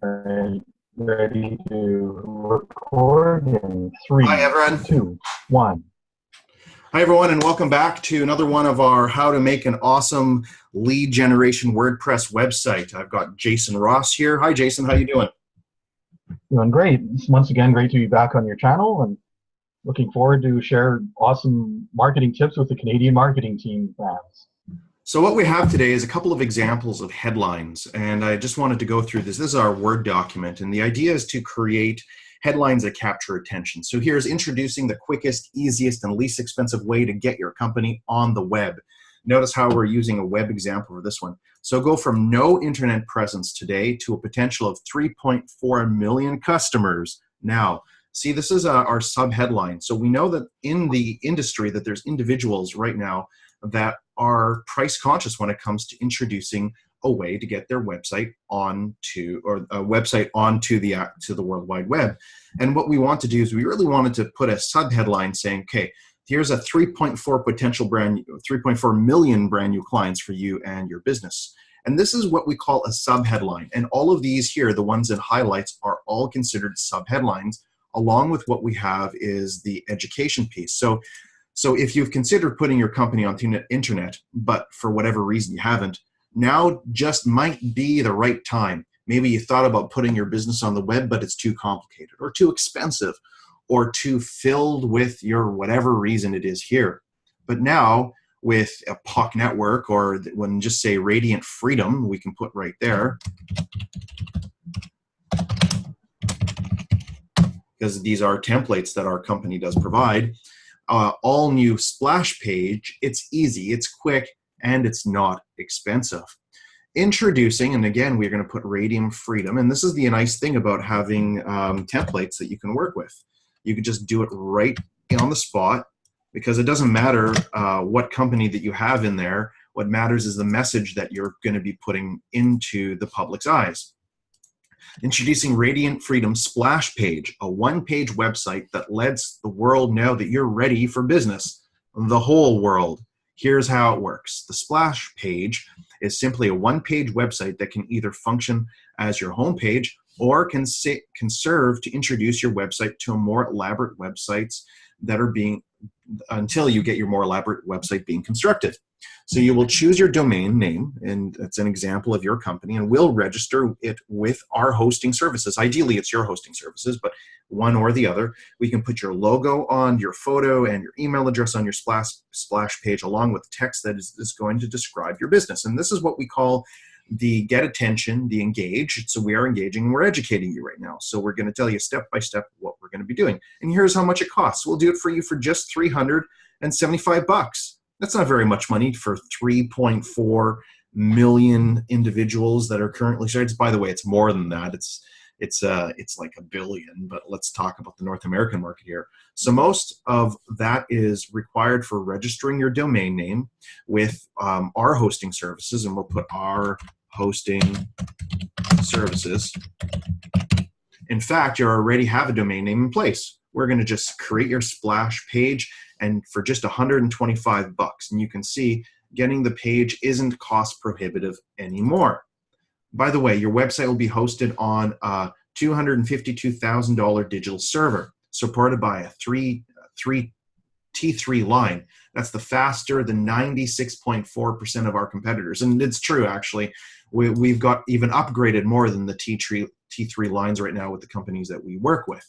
Right, ready to record in Hi, three, everyone. two, one. Hi, everyone, and welcome back to another one of our How to Make an Awesome Lead Generation WordPress website. I've got Jason Ross here. Hi, Jason. How you doing? Doing great. It's once again great to be back on your channel and looking forward to share awesome marketing tips with the Canadian marketing team fans. So what we have today is a couple of examples of headlines, and I just wanted to go through this. This is our Word document, and the idea is to create headlines that capture attention. So here's introducing the quickest, easiest, and least expensive way to get your company on the web. Notice how we're using a web example for this one. So go from no internet presence today to a potential of 3.4 million customers now. See, this is our sub-headline. So we know that in the industry that there's individuals right now that are price conscious when it comes to introducing a way to get their website onto, or a website onto the World Wide Web. And what we want to do is we really wanted to put a sub-headline saying, okay, here's a 3.4 million brand new clients for you and your business. And this is what we call a sub-headline. And all of these here, the ones in highlights, are all considered sub-headlines. Along with what we have is the education piece. So if you've considered putting your company on the internet, but for whatever reason you haven't, now just might be the right time. Maybe you thought about putting your business on the web, but it's too complicated or too expensive or too filled with your whatever reason it is here. But now with a POC network, or when just say Radiant Freedom, we can put right there, because these are templates that our company does provide. All new splash page, it's easy, it's quick, and it's not expensive. Introducing, and again, we're going to put Radiant Freedom, and this is the nice thing about having templates that you can work with. You can just do it right on the spot, because it doesn't matter what company that you have in there. What matters is the message that you're going to be putting into the public's eyes. Introducing Radiant Freedom Splash Page, a one-page website that lets the world know that you're ready for business, the whole world. Here's how it works. The splash page is simply a one-page website that can either function as your home page or can serve to introduce your website to a more elaborate websites that are until you get your more elaborate website being constructed. So you will choose your domain name, and that's an example of your company, and we'll register it with our hosting services. Ideally, it's your hosting services, but one or the other. We can put your logo on, your photo, and your email address on your splash page, along with text that is going to describe your business. And this is what we call the get attention, the engage. So we are engaging and we're educating you right now. So we're going to tell you step by step what we're going to be doing. And here's how much it costs. We'll do it for you for just $375. That's not very much money for 3.4 million individuals that are currently started. By the way, it's more than that. It's like a billion, but let's talk about the North American market here. So most of that is required for registering your domain name with our hosting services, and we'll put our hosting services. In fact, you already have a domain name in place. We're going to just create your splash page, and for just $125. And you can see getting the page isn't cost prohibitive anymore. By the way, your website will be hosted on a $252,000 digital server supported by a T3 line. That's the faster than 96.4% of our competitors. And it's true, actually. We've got even upgraded more than the T3 lines right now with the companies that we work with.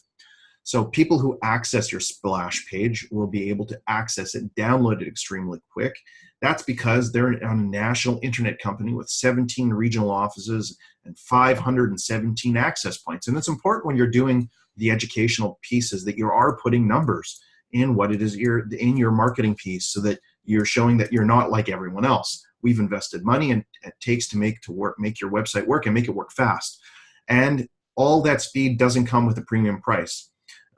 So people who access your splash page will be able to access it, download it extremely quick. That's because they're on a national internet company with 17 regional offices and 517 access points. And it's important when you're doing the educational pieces that you are putting numbers in what it is in your marketing piece, so that you're showing that you're not like everyone else. We've invested money, and it takes to make your website work and make it work fast. And all that speed doesn't come with a premium price.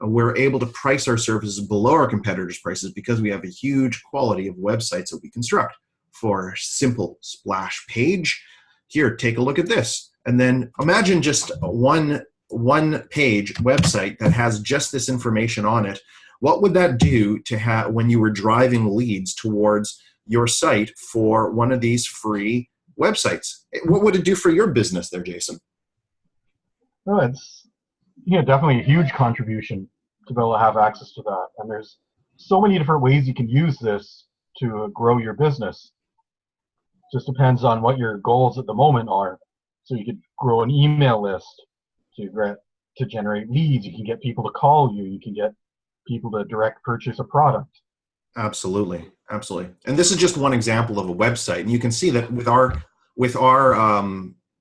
We're able to price our services below our competitors' prices because we have a huge quality of websites that we construct. For a simple splash page, here, take a look at this. And then imagine just one page website that has just this information on it. What would that do to when you were driving leads towards your site for one of these free websites? What would it do for your business there, Jason? No, it's definitely a huge contribution to be able to have access to that. And there's so many different ways you can use this to grow your business. Just depends on what your goals at the moment are. So you could grow an email list to generate leads. You can get people to call you. You can get people to direct purchase a product. Absolutely, absolutely. And this is just one example of a website, and you can see that with our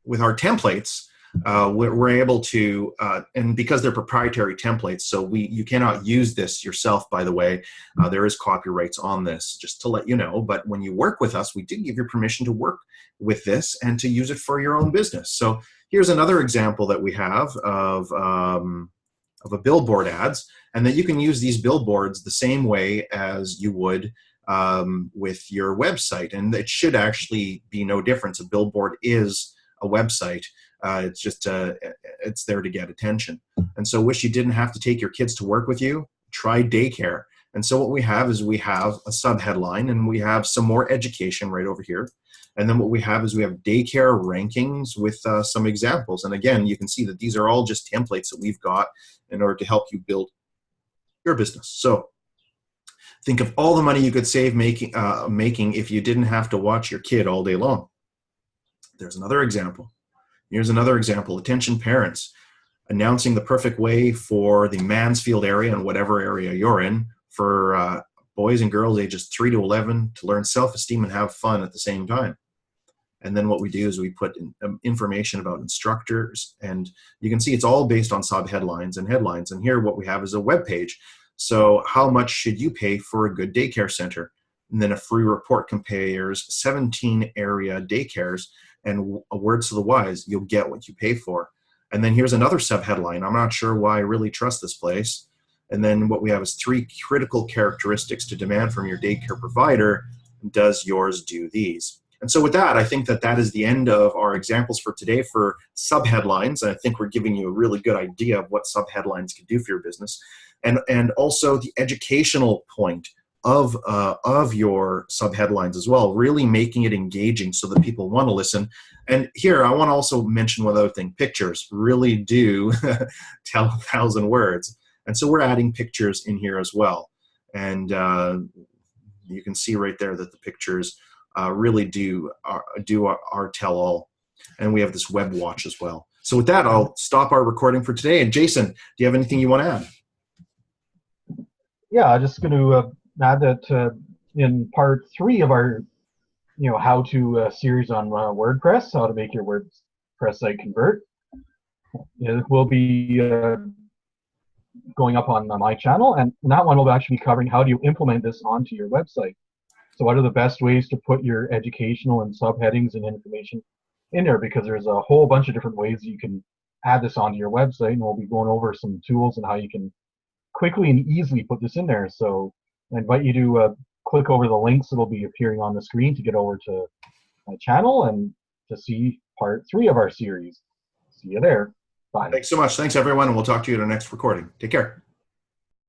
templates, we're able to, and because they're proprietary templates, so you cannot use this yourself. By the way, there is copyrights on this, just to let you know. But when you work with us, we do give you permission to work with this and to use it for your own business. So here's another example that we have of a billboard ads, and that you can use these billboards the same way as you would with your website. And it should actually be no difference. A billboard is a website. It's just it's there to get attention. And so wish you didn't have to take your kids to work with you. Try daycare. And so what we have is we have a subheadline, and we have some more education right over here. And then what we have is we have daycare rankings with some examples. And again, you can see that these are all just templates that we've got in order to help you build your business. So think of all the money you could save making if you didn't have to watch your kid all day long. There's another example. Here's another example. Attention parents, announcing the perfect way for the Mansfield area and whatever area you're in for boys and girls ages 3 to 11 to learn self-esteem and have fun at the same time. And then what we do is we put information about instructors, and you can see it's all based on subheadlines and headlines. And here what we have is a web page. So how much should you pay for a good daycare center? And then a free report compares 17 area daycares, and words to the wise, you'll get what you pay for. And then here's another subheadline. I'm not sure why I really trust this place. And then what we have is 3 critical characteristics to demand from your daycare provider. Does yours do these? And so with that, I think that is the end of our examples for today for subheadlines. And I think we're giving you a really good idea of what subheadlines can do for your business. And also the educational point of your subheadlines as well, really making it engaging so that people want to listen. And here, I want to also mention one other thing. Pictures really do tell 1,000 words. And so we're adding pictures in here as well. And you can see right there that the pictures really do our tell-all. And we have this web watch as well. So with that, I'll stop our recording for today. And Jason, do you have anything you want to add? Yeah, I'm just going to add that in part 3 of our how-to series on WordPress, how to make your WordPress site convert, it will be going up on my channel, and that one will actually be covering how do you implement this onto your website. So what are the best ways to put your educational and subheadings and information in there, because there's a whole bunch of different ways you can add this onto your website, and we'll be going over some tools and how you can quickly and easily put this in there. So I invite you to click over the links that will be appearing on the screen to get over to my channel and to see part 3 of our series. See you there. Bye. Thanks so much. Thanks, everyone. And we'll talk to you at our next recording. Take care.